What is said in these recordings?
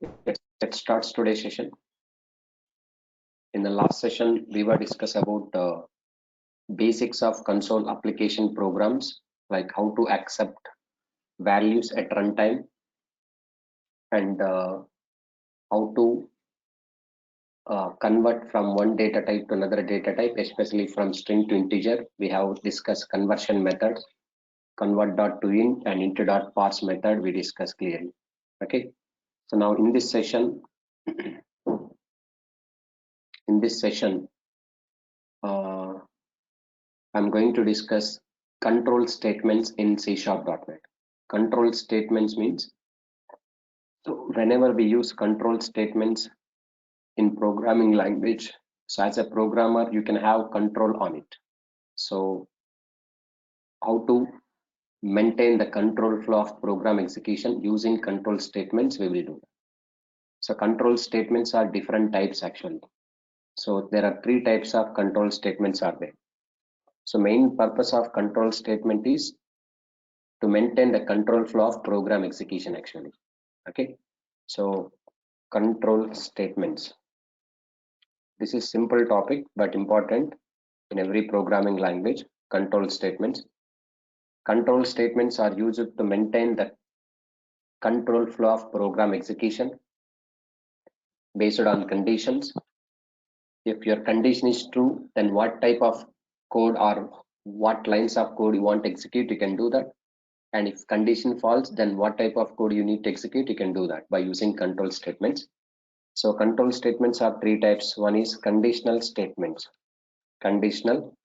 Let's start today's session. In the last session, we were discuss about basics of console application programs, like how to accept values at runtime and how to convert from one data type to another data type, especially from string to integer. We have discussed conversion methods, convert.toInt and int.parse method we discussed clearly. Okay, so now in this session, I'm going to discuss control statements in C#.NET. Control statements means, so whenever we use control statements in programming language, so as a programmer, you can have control on it. So how to maintain the control flow of program execution using control statements, we will do. So control statements are different types actually. So there are three types of control statements are there. So main purpose of control statement is to maintain the control flow of program execution actually. Okay, so control statements, this is simple topic but important in every programming language. Control statements are used to maintain the control flow of program execution based on conditions. If your condition is true, then what type of code or what lines of code you want to execute, you can do that. And if condition false, then what type of code you need to execute, you can do that by using control statements. So control statements are three types. One is conditional statements. Conditional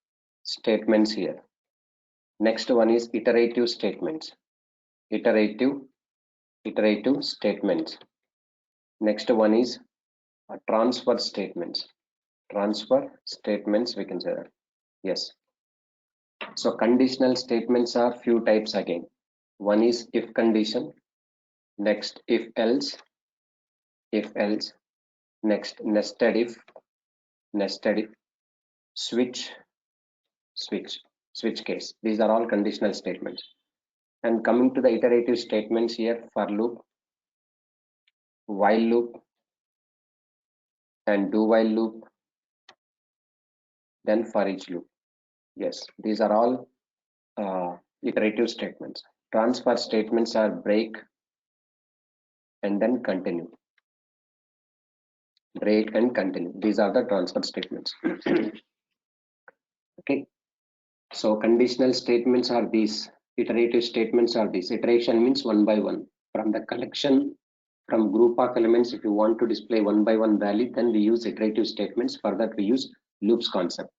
statements here. Next one is iterative statements. Iterative statements. Next one is transfer statements. Transfer statements, we can say that. Yes. So conditional statements are few types again. One is if condition. Next if else. Next nested if, switch case. These are all conditional statements. And coming to the iterative statements here, for loop, while loop, and do while loop, then for each loop. Yes, these are all iterative statements. Transfer statements are break and then continue. Break and continue. These are the transfer statements. Okay. So conditional statements are these. Iterative statements are these. Iteration means one by one. From the collection, from group of elements, if you want to display one by one value, then we use iterative statements. For that, we use loops concept.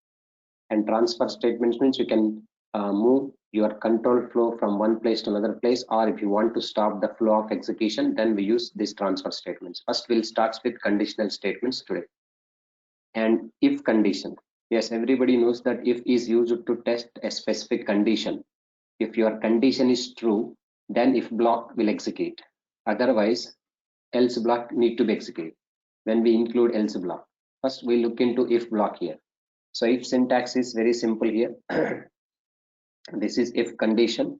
And transfer statements means you can move your control flow from one place to another place, or if you want to stop the flow of execution, then we use these transfer statements. First, we'll start with conditional statements today. And if condition. Yes, everybody knows that if is used to test a specific condition. If your condition is true, then if block will execute. Otherwise, else block need to be executed. When we include else block, first we look into if block here. So if syntax is very simple here. This is if condition,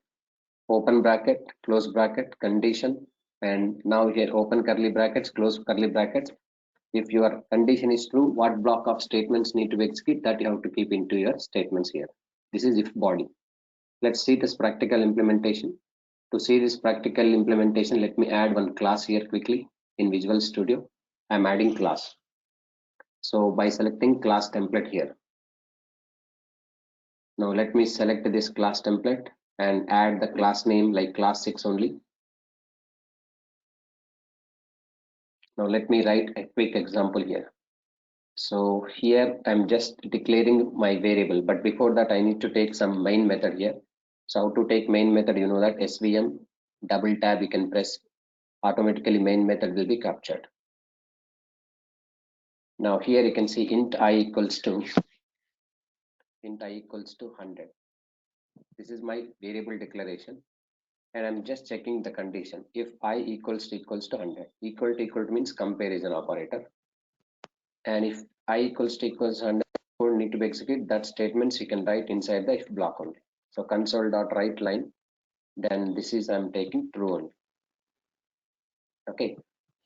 open bracket, close bracket, condition, and now here open curly brackets, close curly brackets. If your condition is true, what block of statements need to be executed, that you have to keep into your statements here. This is if body. Let's see this practical implementation. To see this practical implementation, let me add one class here quickly in Visual Studio. I'm adding class. So by selecting class template here. Now let me select this class template and add the class name like class 6 only. Now let me write a quick example here. So here I'm just declaring my variable, but before that I need to take some main method here. So how to take main method, you know that SVM double tab you can press, automatically main method will be captured. Now here you can see int I equals to 100. This is my variable declaration, and I'm just checking the condition. If I equals to 100, equal to means comparison operator, and if I equals to 100 code need to be executed, that statements you can write inside the if block only. So console.write line, then this is I'm taking true only. Okay,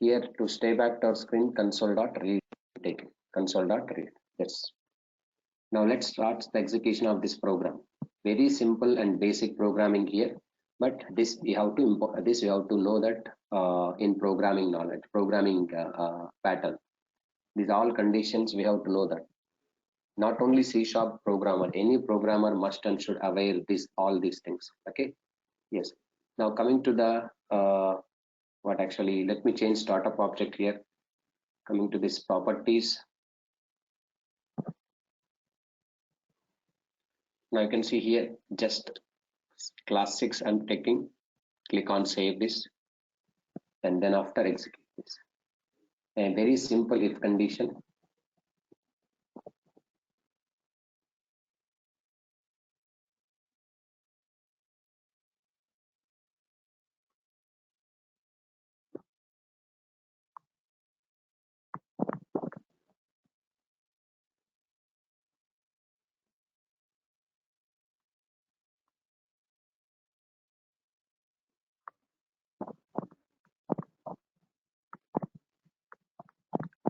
here to stay back to our screen, console.read, take it, console.read. Yes. Now let's start the execution of this program. Very simple and basic programming here, but this we have to know that in programming knowledge, programming pattern. These all conditions we have to know that. Not only C# programmer, any programmer must and should aware all these things. Okay. Yes. Now coming to the let me change startup object here. Coming to this properties. Now you can see here just class 6 I'm taking. Click on save this, and then after execute this. A very simple if condition.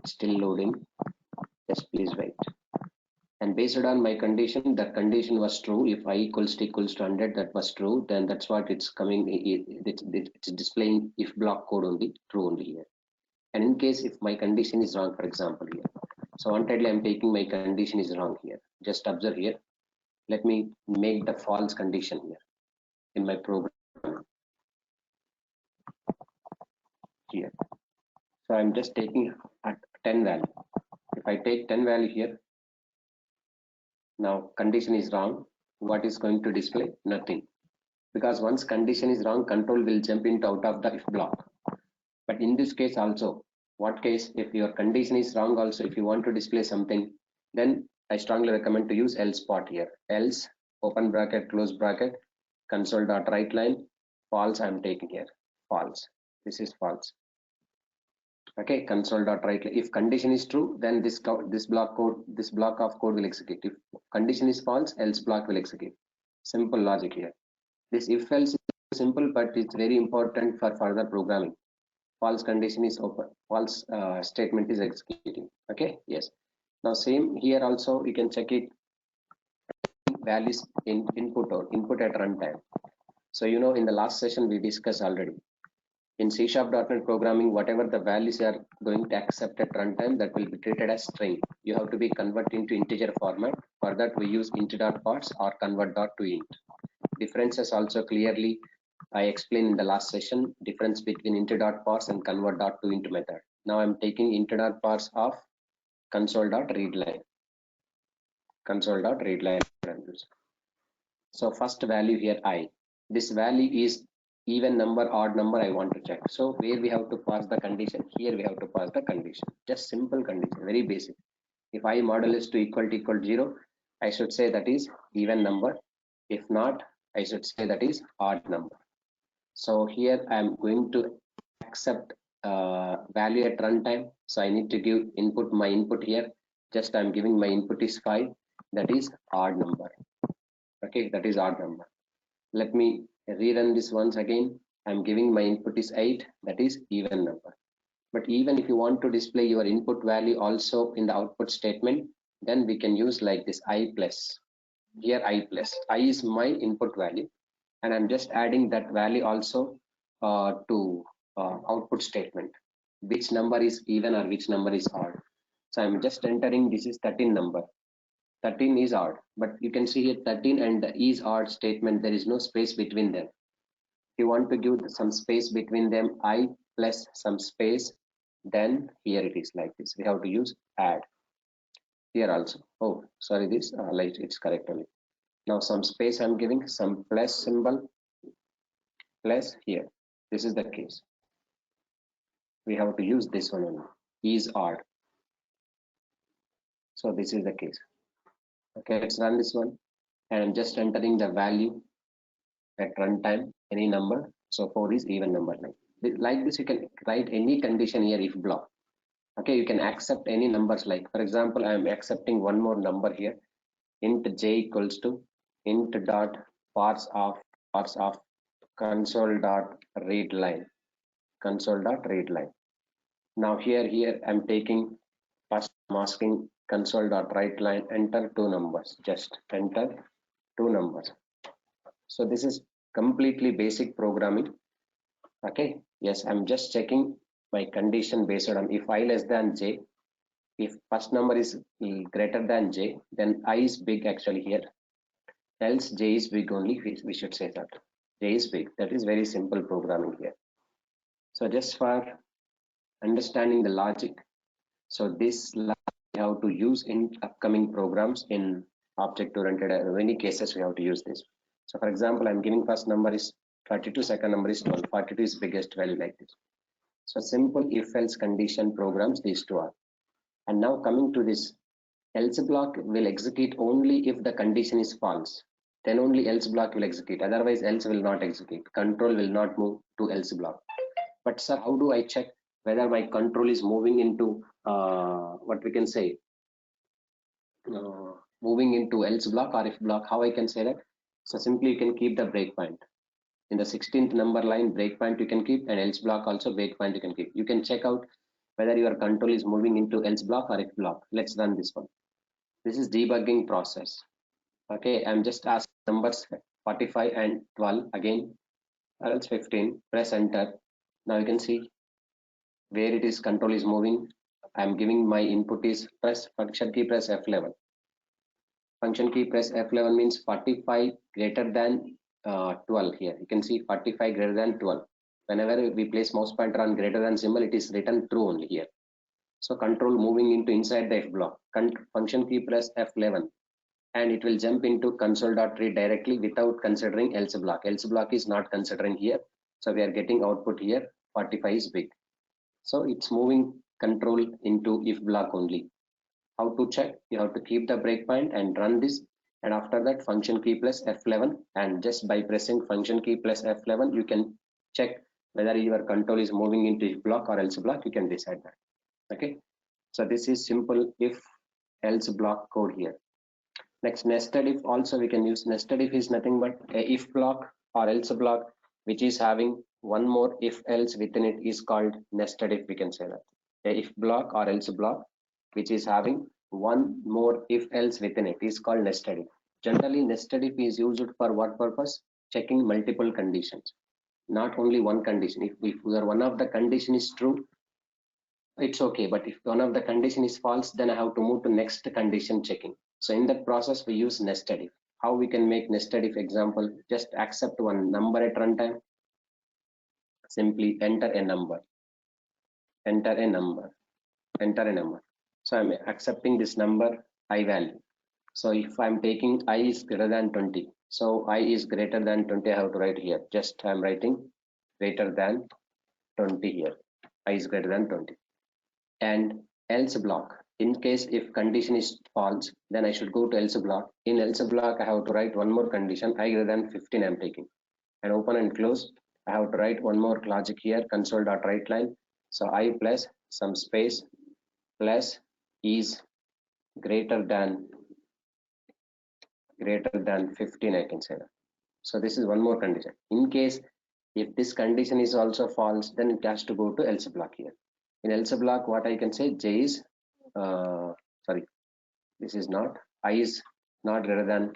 Still loading. Just please wait. And based on my condition, the condition was true. If I equals to 100, that was true. Then that's what it's coming. It's displaying if block code only, true only here. And in case if my condition is wrong, for example here. So wantedly I'm taking my condition is wrong here. Just observe here. Let me make the false condition here in my program here. So I'm just taking at 10 value. If I take 10 value here, now condition is wrong. What is going to display? Nothing. Because once condition is wrong, control will jump into out of the if block. But in this case also, what case if your condition is wrong also, if you want to display something, then I strongly recommend to use else part here. Else, open bracket, close bracket, console.writeLine, false I'm taking here, false. This is false. Okay, console.writeLine. If condition is true, then this block of code will execute. If condition is false, else block will execute. Simple logic here. This if else is simple, but it's very important for further programming. False condition is open, false statement is executing. Okay, yes. Now same here also you can check it. Values in input at runtime. So you know in the last session we discussed already. In C#.NET programming, whatever the values are going to accept at runtime, that will be treated as string. You have to be converted into integer format. For that we use int.parse or convert.toInt. Differences also clearly I explained in the last session, difference between int.parse and convert.toInt method. Now I'm taking int.parse of console.readLine. Console.readLine. So first value here I. This value is even number, odd number I want to check. So where we have to pass the condition, here we have to pass the condition. Just simple condition, very basic. If I modulus to equal 0, I should say that is even number. If not, I should say that is odd number. So here I am going to accept value at runtime. So I need to give input, my input here. Just I am giving my input is 5. That is odd number. Okay, that is odd number. Let me rerun this once again. I'm giving my input is 8. That is even number. But even if you want to display your input value also in the output statement, then we can use like this I plus. Here I plus. I is my input value, and I'm just adding that value also to output statement. Which number is even or which number is odd. So I'm just entering this is 13 number. 13 is odd, but you can see here 13 and the is odd statement, there is no space between them. If you want to give some space between them, I plus some space, then here it is like this. We have to use add. Here also. Oh, sorry, this like it's correct only. Now some space I'm giving, some plus symbol, plus here. This is the case. We have to use this one only. Is odd. So this is the case. Okay, let's run this one. And I'm just entering the value at runtime, any number. So 4 is even number. Like this, you can write any condition here if block. Okay, you can accept any numbers. Like for example, I am accepting one more number here. Int j equals to int dot parse of console dot read line. Console dot read line. Now here I'm taking first masking console.writeLine, enter two numbers, just enter two numbers. So this is completely basic programming. Okay, yes, I'm just checking my condition based on if I less than j, if first number is greater than j, then I is big actually here, else j is big only, we should say that j is big. That is very simple programming here. So just for understanding the logic, so this we have to use in upcoming programs in object oriented. Many cases we have to use this. So for example, I'm giving first number is 32, second number is 12, 42 is biggest value, like this. So simple if else condition programs, these two are. And now coming to this, else block will execute only if the condition is false, then only else block will execute, otherwise else will not execute. Control will not move to else block. But sir, how do I check whether my control is moving into what we can say moving into else block or if block? How I can say that? So simply you can keep the breakpoint in the 16th number line, breakpoint you can keep, and else block also breakpoint you can keep. You can check out whether your control is moving into else block or if block. Let's run this one. This is debugging process. Okay, I'm just asking numbers 45 and 12 again, or else 15. Press enter. Now you can see where it is control is moving. I'm giving my input is press function key, press F11. Function key, press F11 means 45 greater than 12 here. You can see 45 greater than 12. Whenever we place mouse pointer on greater than symbol, it is written true only here. So control moving into inside the if block. Function key, press F11 and it will jump into console.read directly without considering else block. Else block is not considering here. So we are getting output here 45 is big. So it's moving control into if block only. How to check? You have to keep the breakpoint and run this, and after that function key plus F11, and just by pressing function key plus F11 you can check whether your control is moving into if block or else block. You can decide that. Okay, so this is simple if else block code here. Next, nested if also we can use. Nested if is nothing but a if block or else block which is having one more if else within it is called nested if. We can say that a if block or else block which is having one more if else within it is called nested if. Generally nested if is used for what purpose? Checking multiple conditions, not only one condition. If one of the condition is true, it's okay, but if one of the condition is false, then I have to move to next condition checking. So in that process we use nested if. How we can make nested if example? Just accept one number at runtime, simply enter a number, enter a number, enter a number. So I'm accepting this number I value. So if I'm taking I is greater than 20, so I is greater than 20, I have to write here, just I'm writing greater than 20 here, I is greater than 20. And else block, in case if condition is false, then I should go to else block. In else block I have to write one more condition, I greater than 15 I'm taking, and open and close. I have to write one more logic here, console.writeLine. So I plus some space plus is greater than 15, I can say that. So this is one more condition. In case if this condition is also false, then it has to go to else block here. In else block, what I can say, j is sorry, this is not, I is not greater than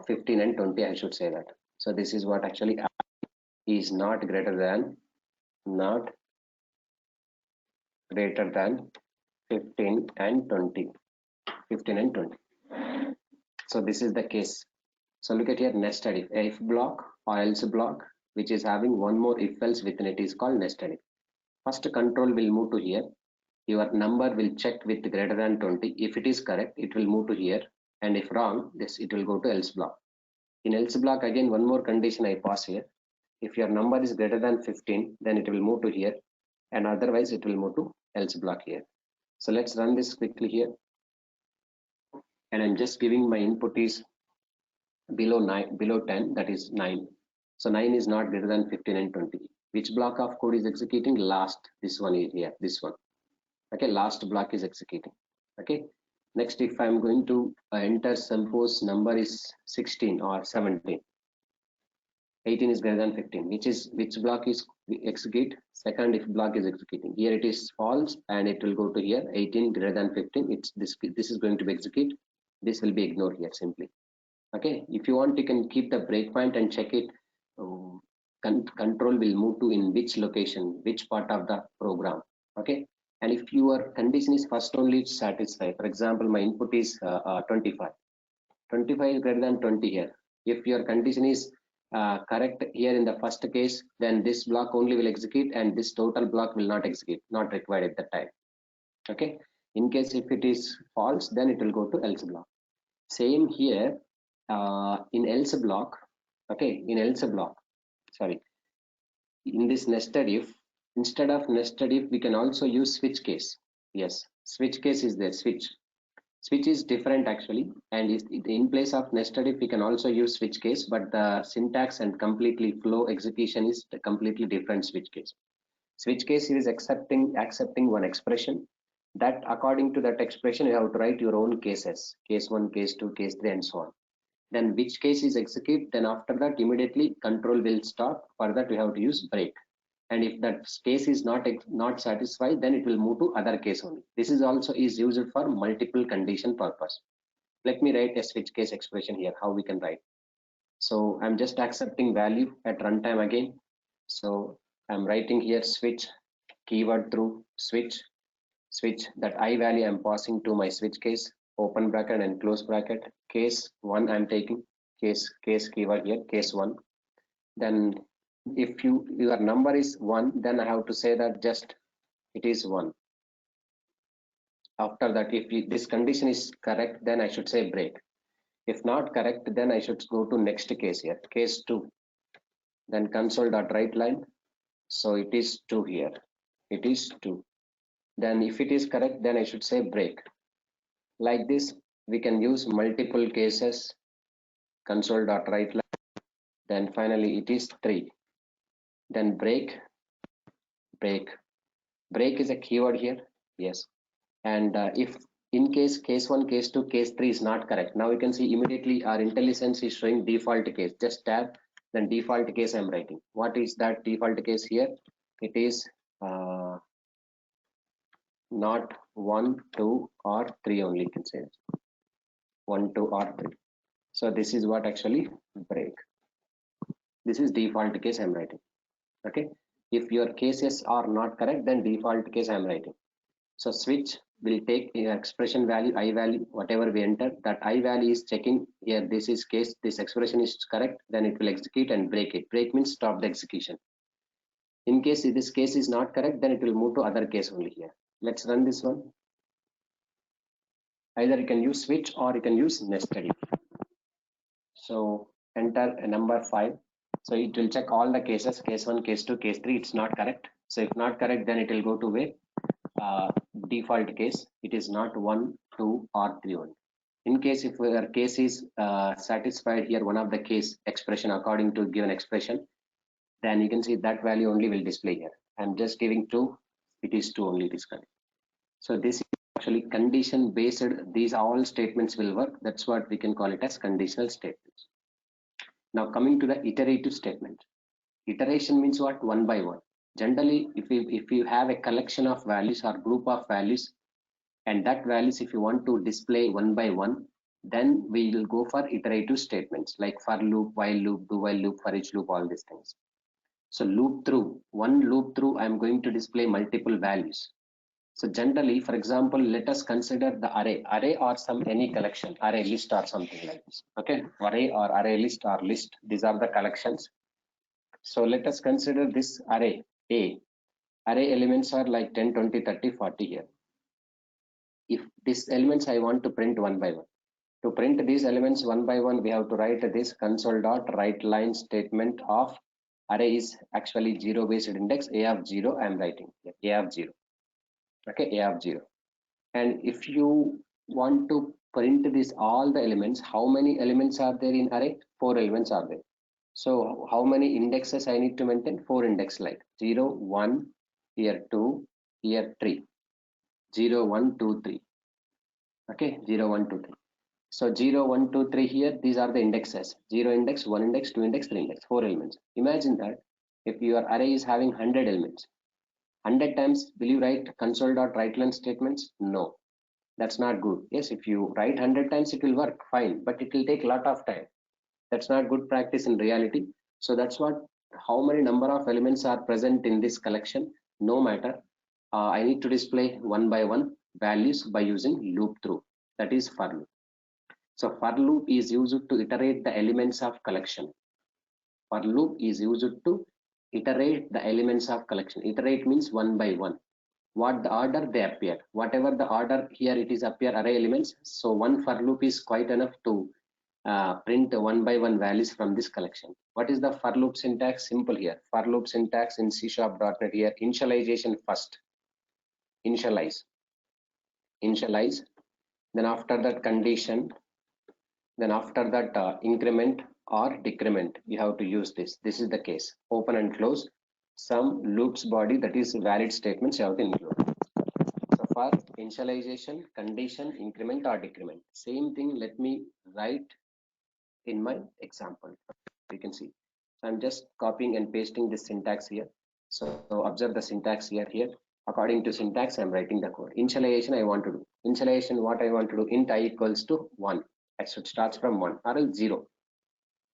15 and 20, I should say that. So this is what actually I is not greater than 15 and 20, 15 and 20. So this is the case. So look at here, nested if block or else block which is having one more if else within it is called nested if. First control will move to here, your number will check with greater than 20. If it is correct, it will move to here, and if wrong, this it will go to else block. In else block again one more condition I pass here. If your number is greater than 15, then it will move to here, and otherwise it will move to else block here. So let's run this quickly here, and I'm just giving my input is below 9, below 10, that is 9. So 9 is not greater than 15 and 20. Which block of code is executing? Last, this one is here, this one. Okay, last block is executing. Okay, next if I'm going to enter, suppose number is 16 or 17. 18 is greater than 15, which block is execute? Second if block is executing. Here it is false and it will go to here 18 greater than 15. It's this is going to be execute. This will be ignored here simply. Okay, if you want you can keep the breakpoint and check it. Control will move to in which location, which part of the program. Okay, and if your condition is first only satisfied, for example my input is 25 is greater than 20 here. If your condition is correct here in the first case, then this block only will execute and this total block will not execute, not required at that time. Okay, in case if it is false, then it will go to else block. Same here in else block. Okay, in else block, sorry, in this nested if, instead of nested if we can also use switch case. Yes, switch case is there. Switch is different actually, and in place of nested if we can also use switch case, but the syntax and completely flow execution is completely different. Switch case is accepting one expression, that according to that expression you have to write your own cases, case 1, case 2, case 3 and so on. Then which case is execute, then after that immediately control will stop. For that we have to use break, and if that case is not satisfied, then it will move to other case only. This is also is used for multiple condition purpose. Let me write a switch case expression here, how we can write. So I'm just accepting value at runtime again. So I'm writing here switch keyword through switch that I value I'm passing to my switch case, open bracket and close bracket. Case 1 I'm taking case keyword here, case 1. Then if your number is 1, then I have to say that just it is 1. After that, if this condition is correct, then I should say break. If not correct, then I should go to next case here, case 2. Then console.writeLine. So it is 2 here. It is 2. Then if it is correct, then I should say break. Like this, we can use multiple cases, console.writeLine. Then finally it is 3. Then break. Break is a keyword here. Yes. And if in case 1, case 2, case 3 is not correct, now you can see immediately our IntelliSense is showing default case. Just tab, then default case I'm writing. What is that default case here? It is not 1, 2 or 3 only, you can say 1, 2 or 3. So this is what actually break. This is default case I'm writing. Okay, if your cases are not correct, then default case I'm writing. So switch will take expression value, I value, whatever we enter, that I value is checking here, this is case, this expression is correct, then it will execute and break it. Break means stop the execution. In case this case is not correct, then it will move to other case only here. Let's run this one. Either you can use switch or you can use nested if. So enter a number 5. So it will check all the cases, case 1, case 2, case 3, it's not correct. So if not correct, then it will go to where? Default case, it is not 1, 2 or 3 only. In case if our case is satisfied here, one of the case expression according to given expression, then you can see that value only will display here. I'm just giving 2, it is 2 only, it is correct. So this is actually condition based, these all statements will work. That's what we can call it as conditional statements. Now coming to the iterative statement. Iteration means what? One by one. Generally, if you have a collection of values or group of values, and that values if you want to display one by one, then we will go for iterative statements like for loop, while loop, do while loop, for each loop, all these things. So loop through, one loop through, I'm going to display multiple values. So generally, for example, let us consider the array or some any collection, array list or something like this. Okay, array or array list or list, these are the collections. So let us consider this array A. Array elements are like 10, 20, 30, 40 here. If these elements I want to print one by one. To print these elements one by one, we have to write this console.writeLine statement of array is actually 0 based index, A of 0 I am writing A of 0. Okay, A of 0. And if you want to print this all the elements, how many elements are there in array? 4 elements are there. So how many indexes I need to maintain? 4 index, like 0, 1, here 2, here 3. 0, 1, 2, 3. Okay, 0, 1, 2, 3. So 0, 1, 2, 3 here, these are the indexes. 0 index, 1 index, 2 index, 3 index, 4 elements. Imagine that if your array is having 100 elements, 100 times will you write console.writeLine statements? No, that's not good. Yes, if you write 100 times, it will work fine, but it will take a lot of time. That's not good practice in reality. So that's what, how many number of elements are present in this collection, no matter. I need to display one by one values by using loop through, that is for loop. So for loop is used to iterate the elements of collection. For loop is used to iterate the elements of collection. Iterate means one by one. What the order they appear, whatever the order here it is appear array elements. So one for loop is quite enough to print one by one values from this collection. What is the for loop syntax? Simple here. For loop syntax in C#.NET here, initialization first. Initialize. Then after that condition, then after that increment or decrement, you have to use this. This is the case. Open and close some loops body, that is valid statements you have to include. So for initialization, condition, increment or decrement, same thing. Let me write in my example. You can see. So I'm just copying and pasting this syntax here. So observe the syntax here. According to syntax, I'm writing the code. Initialization I want to do. Initialization, what I want to do, int I equals to 1. So it starts from 1 or else 0.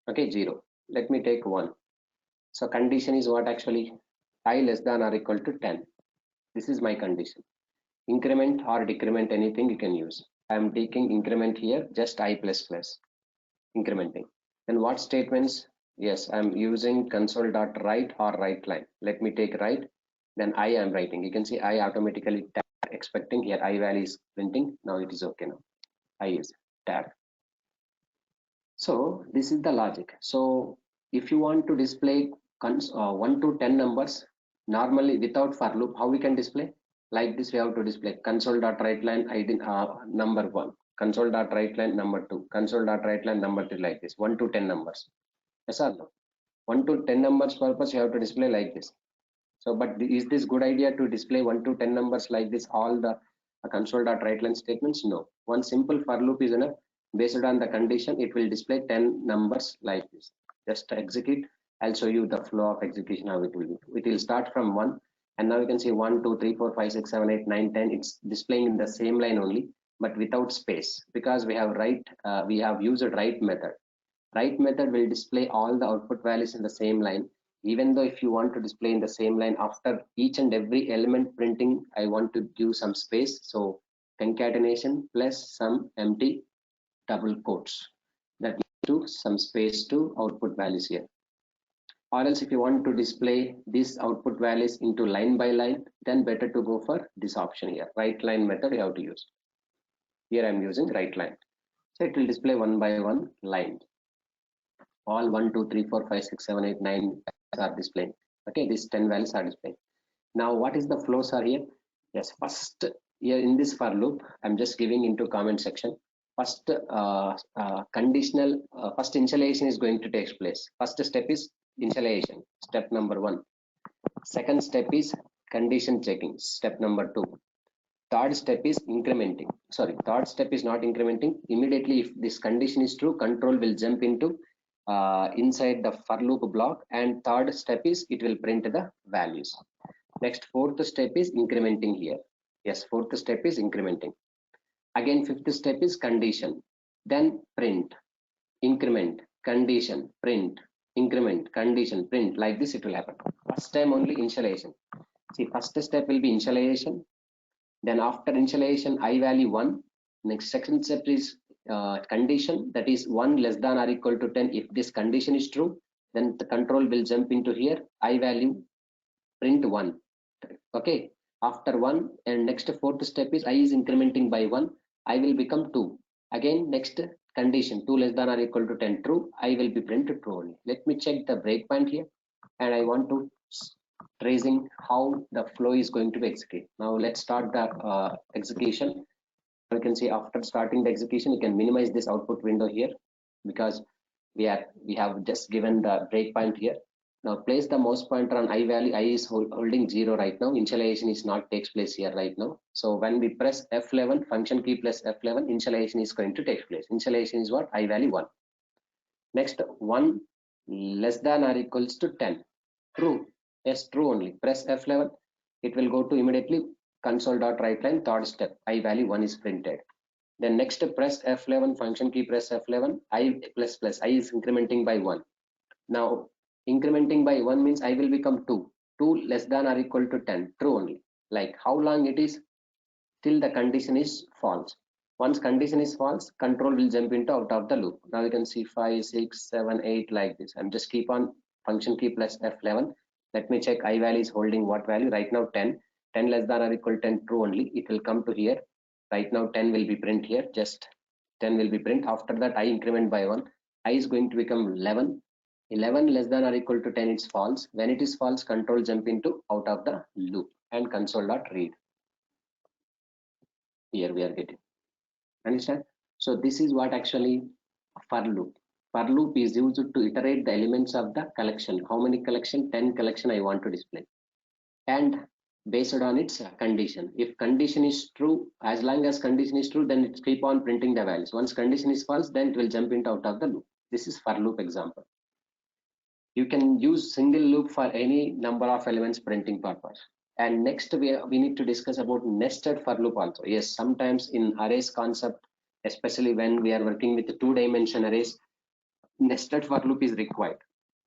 Okay, 0. Let me take 1. So condition is what actually? I less than or equal to 10. This is my condition. Increment or decrement, anything you can use. I am taking increment here, just I plus plus. Incrementing. Then what statements? Yes, I'm using console.write or writeLine. Let me take write. Then I am writing. You can see I automatically tab, expecting here I value is printing. Now it is okay now. I is tab. So this is the logic. So if you want to display 1 to 10 numbers, normally without for loop, how we can display? Like this, we have to display console.writeLine ID number 1, console.writeLine number 2, console.writeLine number 3, like this, 1 to 10 numbers. Yes or no? 1 to 10 numbers purpose you have to display like this. So, but is this good idea to display 1 to 10 numbers like this, all the console.writeLine statements? No. One simple for loop is enough. Based on the condition, it will display 10 numbers like this. Just execute. I'll show you the flow of execution, how it will be. It will start from 1, and now you can see 1, 2, 3, 4, 5, 6, 7, 8, 9, 10. It's displaying in the same line only, but without space, because we have used write method. Write method will display all the output values in the same line. Even though if you want to display in the same line, after each and every element printing, I want to give some space. So concatenation plus some empty double quotes, that leads to some space to output values here. Or else if you want to display these output values into line by line, then better to go for this option here. writeLine method you have to use. Here I'm using writeLine. So it will display one by one line. All 1, 2, 3, 4, 5, 6, 7, 8, 9 are displaying. Okay, these 10 values are displaying. Now what is the flows are here? Yes, first here in this for loop, I'm just giving into comment section. First conditional, first initialization is going to take place. First step is initialization, step number 1. Second step is condition checking, step number 2. Third step is incrementing. Sorry, third step is not incrementing. Immediately if this condition is true, control will jump into inside the for loop block, and third step is it will print the values. Next, fourth step is incrementing here. Yes, fourth step is incrementing. Again, fifth step is condition, then print, increment, condition, print, increment, condition, print. Like this it will happen. First time only initialization. See, first step will be initialization. Then after initialization, I value 1. Next, second step is condition, that is 1 less than or equal to 10. If this condition is true, then the control will jump into here, I value, print 1. Okay, after 1, and next fourth step is I is incrementing by 1, I will become 2. Again, next condition, 2 less than or equal to 10, true, I will be printed true only. Let me check the breakpoint here, and I want to tracing how the flow is going to be executed. Now let's start the execution. You can see after starting the execution, you can minimize this output window here, because we have just given the breakpoint here. Now place the mouse pointer on I value. I is holding 0 right now. Initialization is not takes place here right now. So when we press F11, function key plus F11, initialization is going to take place. Initialization is what? I value 1. Next, 1 less than or equals to 10. True. Yes, true only. Press F11. It will go to immediately console.writeLine. Third step, I value 1 is printed. Then next press F11, function key press F11, I plus plus, I is incrementing by 1. Now incrementing by 1 means I will become 2. 2 less than or equal to 10. True only. Like how long it is? Till the condition is false. Once condition is false, control will jump into out of the loop. Now you can see 5, 6, 7, 8 like this. I'm just keep on function key plus F11. Let me check I value is holding what value. Right now 10. 10 less than or equal to 10, true only. It will come to here. Right now 10 will be print here. Just 10 will be print. After that I increment by 1. I is going to become 11. 11 less than or equal to 10, it's false. When it is false, control jump into out of the loop and console.read. Here we are getting. Understand? So this is what actually for loop. For loop is used to iterate the elements of the collection. How many collection? 10 collection I want to display. And based on its condition. If condition is true, as long as condition is true, then it keep on printing the values. Once condition is false, then it will jump into out of the loop. This is for loop example. You can use single loop for any number of elements printing purpose. And next we need to discuss about nested for loop also. Yes, sometimes in arrays concept, especially when we are working with 2-dimension arrays, nested for loop is required.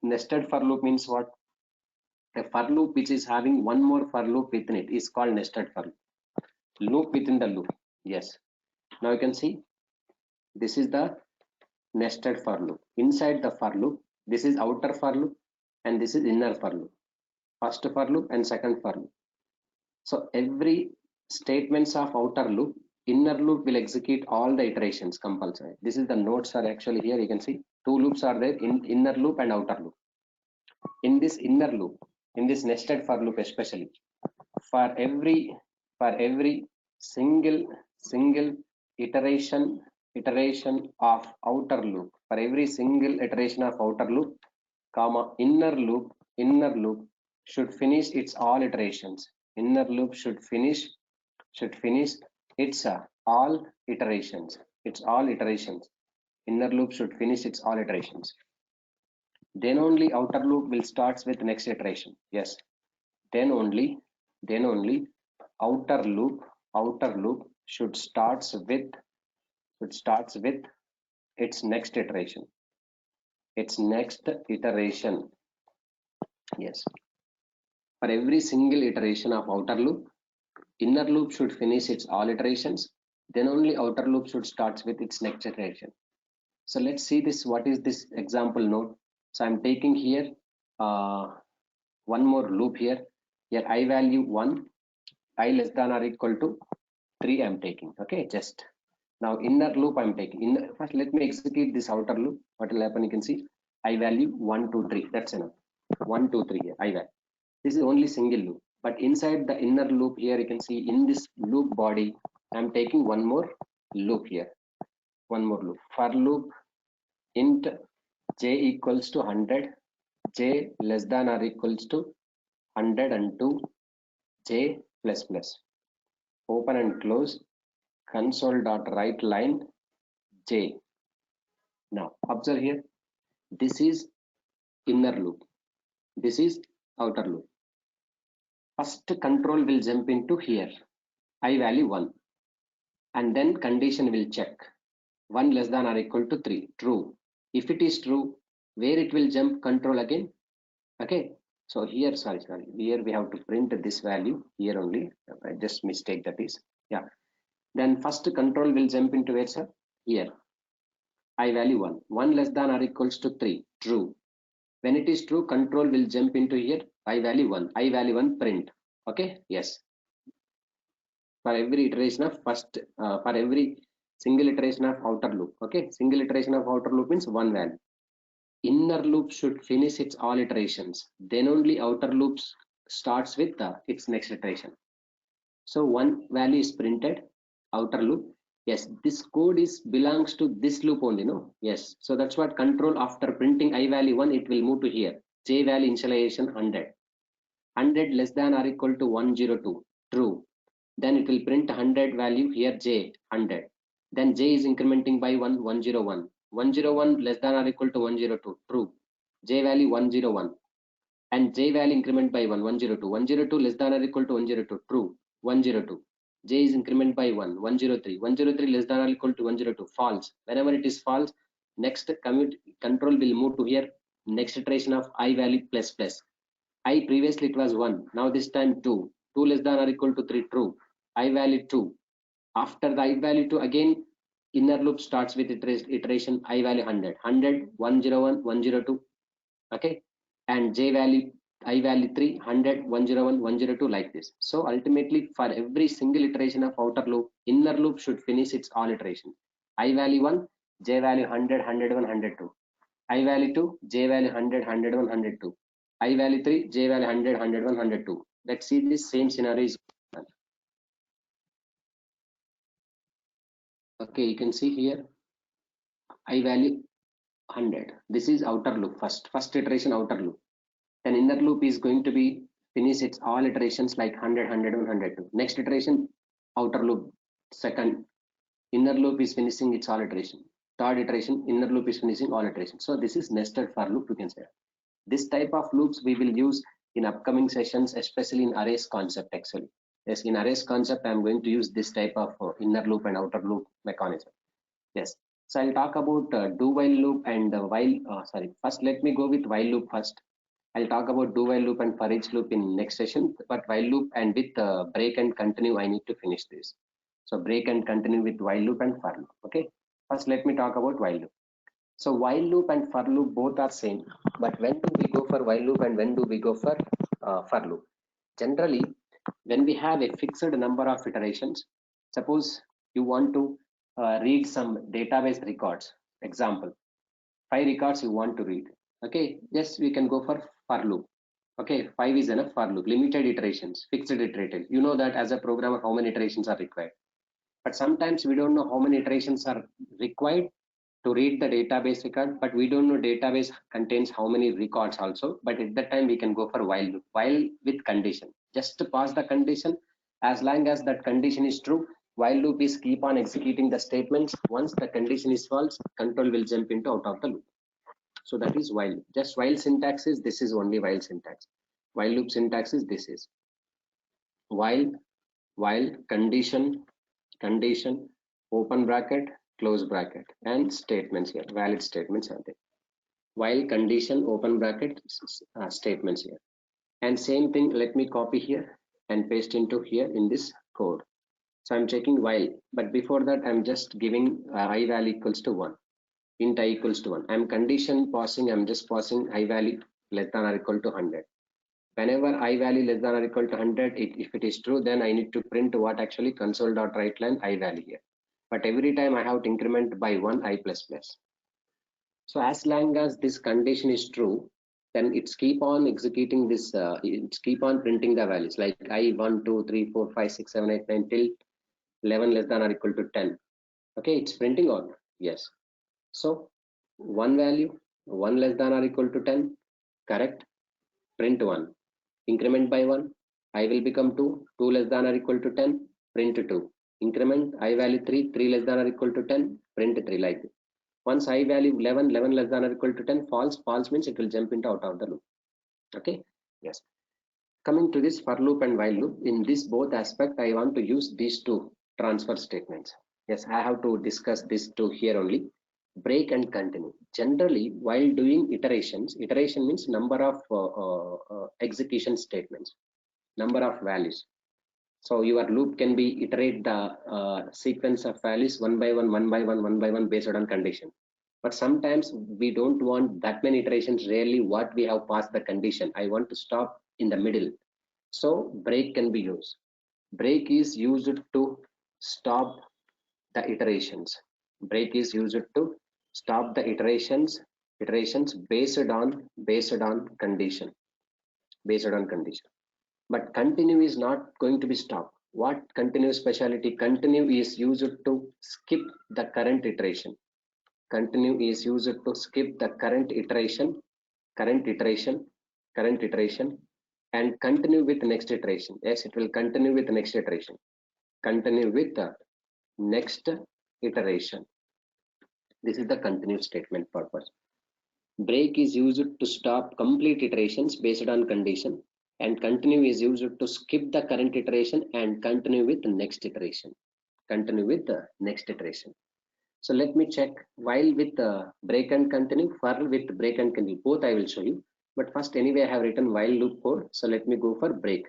Nested for loop means what? A for loop which is having one more for loop within it is called nested for loop. Loop within the loop. Yes. Now you can see this is the nested for loop. Inside the for loop, this is outer for loop and this is inner for loop. First for loop and second for loop. So every statements of outer loop, inner loop will execute all the iterations compulsory. This is the nodes are actually here. You can see two loops are there in inner loop and outer loop. In this inner loop, in this nested for loop especially, for every single iteration of outer loop, for every single iteration of outer loop, comma inner loop should finish its all iterations. Inner loop should finish its all iterations. Inner loop should finish its all iterations. Then only outer loop will starts with next iteration. Yes. Then only outer loop should starts with its next iteration. Yes. For every single iteration of outer loop, inner loop should finish its all iterations. Then only outer loop should start with its next iteration. So let's see this. What is this example node? So I'm taking here one more loop here. Here I value 1, I less than or equal to 3 I'm taking. Okay, just now inner loop I'm taking. First let me execute this outer loop. What will happen? You can see I value 1, 2, 3. That's enough. 1, 2, 3 here. I value. This is only single loop. But inside the inner loop here, you can see in this loop body, I'm taking one more loop here. One more loop. For loop int j equals to 100, j less than or equals to 102, j plus plus. Open and close console.writeLine j. Now observe here. This is inner loop. This is outer loop. First control will jump into here. I value 1. And then condition will check. 1 less than or equal to 3. True. If it is true, where it will jump control again? Okay. So here, sorry. Here we have to print this value here only. I just mistake that is. Yeah. Then first control will jump into where, sir? Here. I value 1. 1 less than or equals to 3. True. When it is true, control will jump into here. I value 1. I value 1 print. Okay. Yes. For every iteration of for every single iteration of outer loop. Okay. Single iteration of outer loop means one value. Inner loop should finish its all iterations. Then only outer loops starts with its next iteration. So one value is printed, outer loop. Yes, this code is belongs to this loop only, no? Yes. So that's what control after printing I value 1, it will move to here. J value initialization 100. 100 less than or equal to 102, true. Then it will print 100 value here, J 100. Then J is incrementing by 1, 101. 101 less than or equal to 102, true. J value 101. And J value increment by 1, 102. 102 less than or equal to 102, true. 102. J is increment by 1, 103. 103 less than or equal to 102, false. Whenever it is false, next commute control will move to here, next iteration of I value plus plus. I previously it was 1, now this time 2. 2 less than or equal to 3, true. I value 2. After the I value 2, again inner loop starts with iteration I value 100. 100, 101, 102. Okay, and J value I value 3, 100, 101, 102, like this. So ultimately for every single iteration of outer loop, inner loop should finish its all iteration. I value 1, J value 100, 101, 102. I value 2, J value 100, 101, 102. I value 3, J value 100, 101, 102. Let's see this same scenario is done. Okay, you can see here I value 100. This is outer loop, first iteration outer loop. Then inner loop is going to be finish its all iterations like 100, 101, 102. Next iteration outer loop, second inner loop is finishing its all iteration. Third iteration inner loop is finishing all iterations. So this is nested for loop, you can say. This type of loops we will use in upcoming sessions, especially in arrays concept actually. Yes, in arrays concept I'm going to use this type of inner loop and outer loop mechanism. Yes, so I'll talk about do while loop and first let me go with while loop first. I'll talk about do while loop and for each loop in next session, but while loop and with break and continue I need to finish this. So break and continue with while loop and for loop. Okay, first let me talk about while loop. So while loop and for loop both are same, but when do we go for while loop and when do we go for loop? Generally, when we have a fixed number of iterations, suppose you want to read some database records, example, 5 records you want to read. Okay, yes, we can go for loop. Okay, 5 is enough for loop, limited iterations, fixed iterated. You know that as a programmer, how many iterations are required. But sometimes we don't know how many iterations are required to read the database record, but we don't know database contains how many records also. But at that time we can go for while loop, while with condition. Just to pass the condition, as long as that condition is true, while loop is keep on executing the statements. Once the condition is false, control will jump into out of the loop. So that is while. Just while syntax is this is only while syntax. While loop syntax is this is while condition open bracket close bracket and statements here, valid statements are there. While condition open bracket statements here, and same thing let me copy here and paste into here in this code. So I'm checking while, but before that I'm just giving I value equals to 1, int I equals to 1. I'm condition passing, I'm just passing I value less than or equal to 100. Whenever I value less than or equal to 100, if it is true, then I need to print what actually console.writeLine I value here. But every time I have to increment by 1 I plus plus. So as long as this condition is true, then it's keep on executing this, it's keep on printing the values like I 1, 2, 3, 4, 5, 6, 7, 8, 9 till 11 less than or equal to 10. Okay, it's printing on, yes. So one value, 1 less than or equal to 10, correct, print 1. Increment by 1, I will become 2, 2 less than or equal to 10, print 2. Increment I value 3, 3 less than or equal to 10, print 3, like this. Once I value 11, 11 less than or equal to 10, false, false means it will jump into out of the loop. Okay, yes. Coming to this for loop and while loop, in this both aspect, I want to use these two transfer statements. Yes, I have to discuss this two here only. Break and continue. Generally, while doing iterations, iteration means number of execution statements, number of values. So your loop can be iterate the sequence of values one by one, one by one, one by one based on condition. But sometimes we don't want that many iterations. Rarely what we have passed the condition. I want to stop in the middle. So break can be used. Break is used to stop the iterations. Break is used to stop the iterations based on condition. But continue is not going to be stopped. What continue speciality? Continue is used to skip the current iteration. Continue is used to skip the current iteration current iteration, and continue with next iteration. Yes, it will continue with next iteration. Continue with the next iteration. This is the continue statement purpose. Break is used to stop complete iterations based on condition, and continue is used to skip the current iteration and continue with the next iteration. Continue with the next iteration. So let me check while with break and continue, for with break and continue, both I will show you. But first, anyway, I have written while loop code. So let me go for break.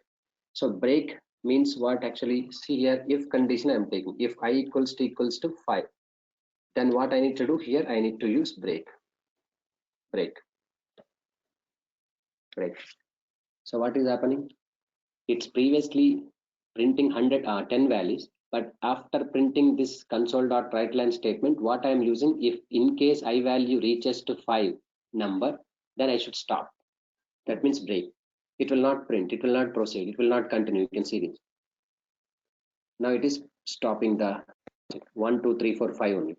So break means what actually? See here, if condition I am taking, if I equals to 5, then what I need to do here? I need to use break. Break. So what is happening? It's previously printing 10 values, but after printing this console.writeLine statement, what I am using, if in case I value reaches to 5 number, then I should stop. That means break. It will not print, it will not proceed, it will not continue. You can see this. Now it is stopping the 1, 2, 3, 4, 5 only.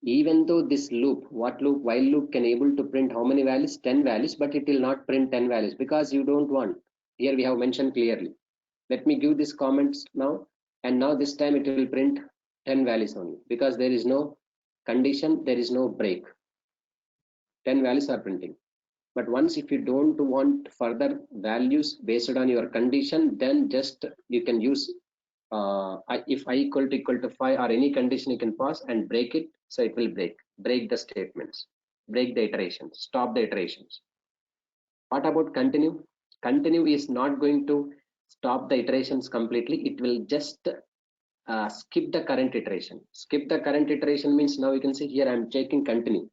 Even though this loop, what loop, while loop can able to print how many values? 10 values, but it will not print 10 values because you don't want. Here we have mentioned clearly. Let me give this comments now, and now this time it will print 10 values only because there is no condition, there is no break. 10 values are printing. But once if you don't want further values based on your condition, then just you can use if I equal to 5 or any condition you can pass and break it, so it will break the statements, break the iterations, stop the iterations. What about continue? Continue is not going to stop the iterations completely. It will just skip the current iteration. Skip the current iteration means now you can see here I'm checking continue,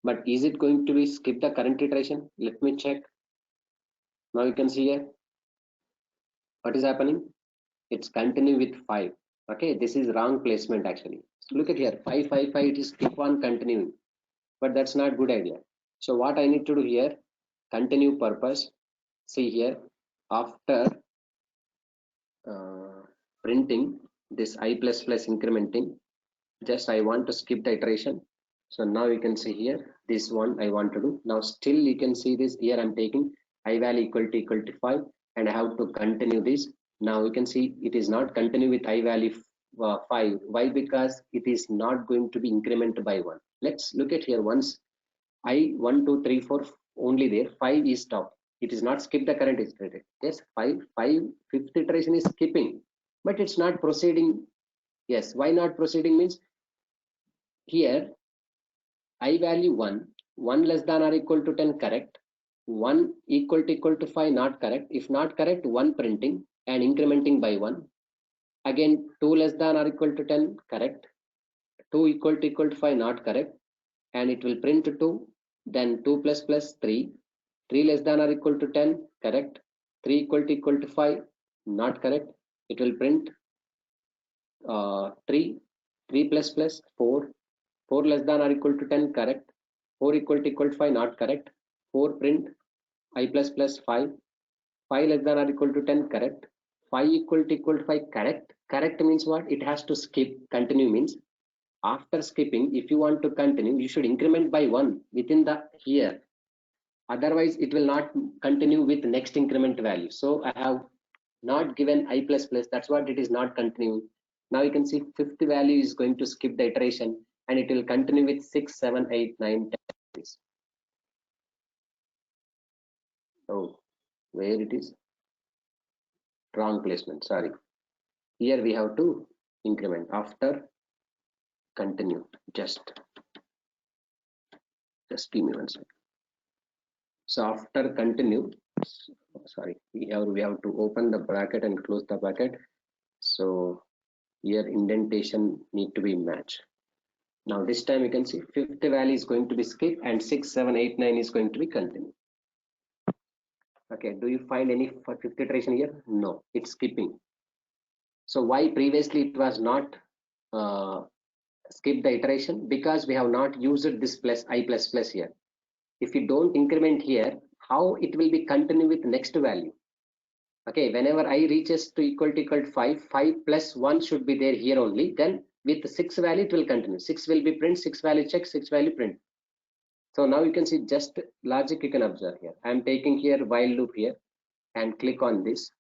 but is it going to be skip the current iteration? Let me check. Now you can see here what is happening. It's continue with 5. Okay, this is wrong placement actually. So look at here, 5, 5, 5, it is keep on continuing, but that's not good idea. So what I need to do here, continue purpose, see here, after printing this I++ incrementing, just I want to skip the iteration. So now you can see here, this one I want to do. Now still you can see this here, I'm taking I value equal to 5 and I have to continue this. Now you can see it is not continue with I value 5. Why? Because it is not going to be incremented by 1. Let's look at here. Once I 1, 2, 3, 4 only there, 5 is stopped. It is not skip the current iteration. Yes, 5, fifth iteration is skipping, but it's not proceeding. Yes, why not proceeding means here I value 1 less than or equal to 10 correct, 1 equal to 5 not correct. If not correct, 1 printing and incrementing by 1. Again 2 less than or equal to 10 correct, 2 equal to 5 not correct, and it will print 2, then 2 plus 3, 3 less than or equal to 10 correct, 3 equal to 5 not correct. It will print 3 plus 4, 4 less than or equal to 10 correct, 4 equal to 5 not correct, 4 print I++ 5, 5 less than or equal to 10 correct, 5 equal to 5 correct. Correct means what? It has to skip. Continue means after skipping, if you want to continue, you should increment by 1 within the here. Otherwise it will not continue with next increment value. So I have not given I++, that's what it is not continuing. Now you can see fifth value is going to skip the iteration and it will continue with 6, 7, 8, 9, 10. Oh, where it is? Wrong placement, sorry. Here we have to increment after continue. Just give me 1 second. So after continue, sorry, we have to open the bracket and close the bracket. So here indentation need to be matched. Now this time you can see fifth value is going to be skip and 6, 7, 8, 9 is going to be continue. Okay, do you find any fifth iteration here? No, it's skipping. So why previously it was not skip the iteration? Because we have not used this plus I++ here. If you don't increment here, how it will be continue with next value? Okay, whenever I reaches to equal to 5, 5 plus 1 should be there here only. Then with 6 value it will continue. 6 will be print, 6 value check, 6 value print. So now you can see just logic you can observe here. I am taking here while loop here and click on this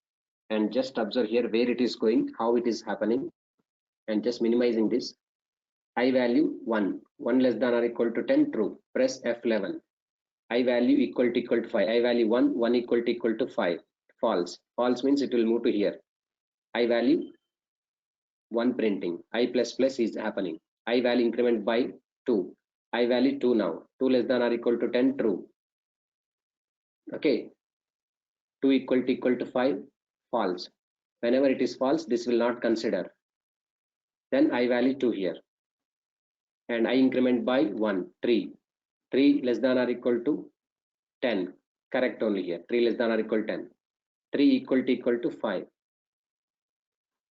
and just observe here where it is going, how it is happening, and just minimizing this. I value 1, 1 less than or equal to 10, true. Press F11. I value equal to 5. I value 1, 1 equal to 5, false. False means it will move to here. I value 1 printing. I plus plus is happening. I value increment by 2. I value 2 now. 2 less than or equal to 10, true. Okay. 2 equal to 5, false. Whenever it is false, this will not consider. Then I value 2 here. And I increment by 1, 3. 3 less than or equal to 10. Correct only here. 3 less than or equal to 10. 3 equal to 5.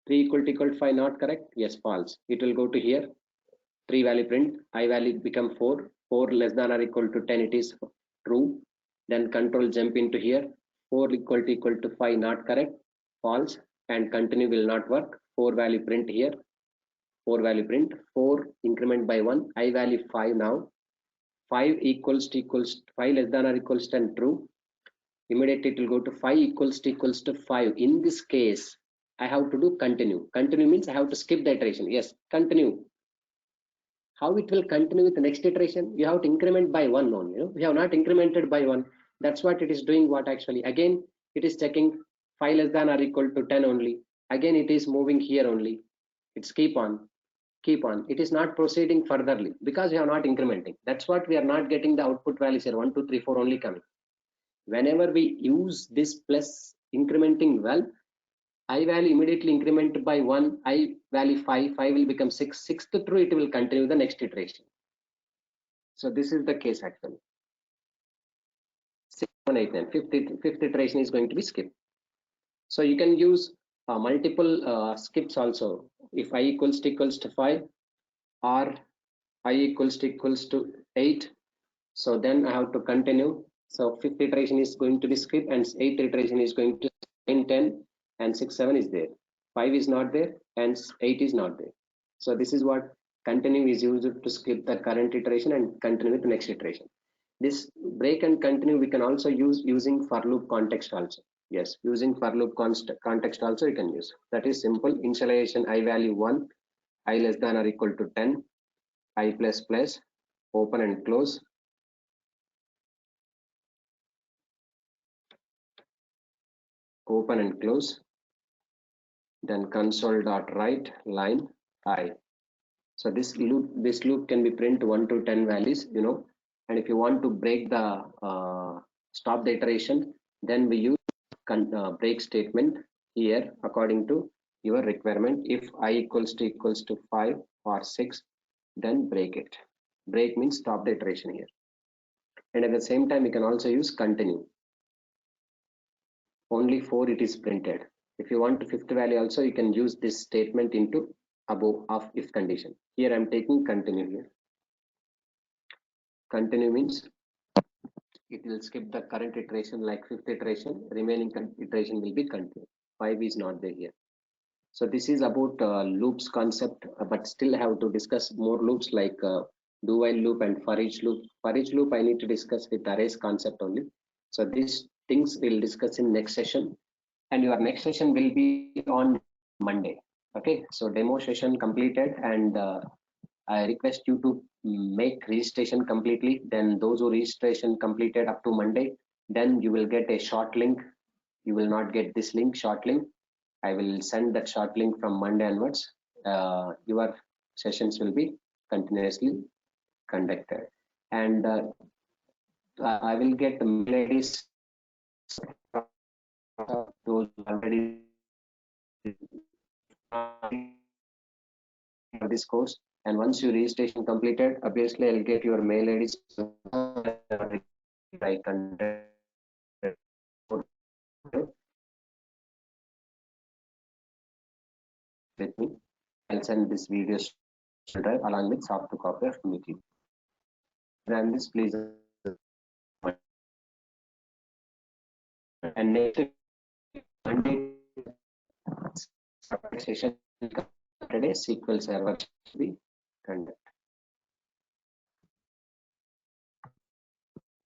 3 equal to 5 not correct? Yes, false. It will go to here. 3 value print. I value become 4. 4 less than or equal to 10. It is true. Then control jump into here. 4 equal to 5 not correct. False. And continue will not work. 4 value print here. 4 value print. 4 increment by 1. I value 5 now. 5 equals to 5 less than or equals to 10 true. Immediately it will go to 5 equals to 5. In this case, I have to do continue. Continue means I have to skip the iteration. Yes, continue. How it will continue with the next iteration? You have to increment by 1 only. You know? We have not incremented by 1. That's what it is doing. What actually? Again, it is checking 5 less than or equal to 10 only. Again, it is moving here only. It's keep on. It is not proceeding furtherly because we are not incrementing. That's what we are not getting the output values here. 1, 2, 3, 4 only coming. Whenever we use this plus incrementing well, I value immediately increment by 1, I value 5, 5 will become 6, 6 to true, it will continue the next iteration. So this is the case actually. 6, 7, 8, 9, fifth iteration is going to be skipped. So you can use multiple skips also. If I equals to 5 or I equals to 8, so then I have to continue. So fifth iteration is going to be skipped and eighth iteration is going to 9, 10 and 6, 7 is there. 5 is not there and 8 is not there. So this is what continue is used to skip the current iteration and continue with the next iteration. This break and continue we can also use using for loop context also. Yes, using for loop context also you can use. That is simple. Initialization I value 1, I less than or equal to 10, I plus plus, open and close. Open and close, then console.write line I. So this loop can be print 1 to 10 values, you know, and if you want to break the stop the iteration, then we use break statement here according to your requirement. If I equals to 5 or 6, then break it. Break means stop the iteration here. And at the same time, you can also use continue. Only 4 it is printed. If you want to fifth value also, you can use this statement into above of if condition. Here I'm taking continue here. Continue means it will skip the current iteration like fifth iteration, remaining iteration will be continued. 5 is not there here. So this is about loops concept, but still have to discuss more loops like do while loop and for each loop. For each loop I need to discuss with arrays concept only. So these things we'll discuss in next session, and your next session will be on Monday. Okay, so demo session completed, and I request you to make registration completely. Then those who registration completed up to Monday, then you will get a short link. You will not get this link, short link. I will send that short link from Monday onwards. Your sessions will be continuously conducted, and I will get the mail IDs those already for this course. And once your registration completed, obviously I'll get your mail IDs. I conduct with me. I'll send this video drive along with soft copy of meeting. Run this, please. And next Monday session today SQL Server will be conducted.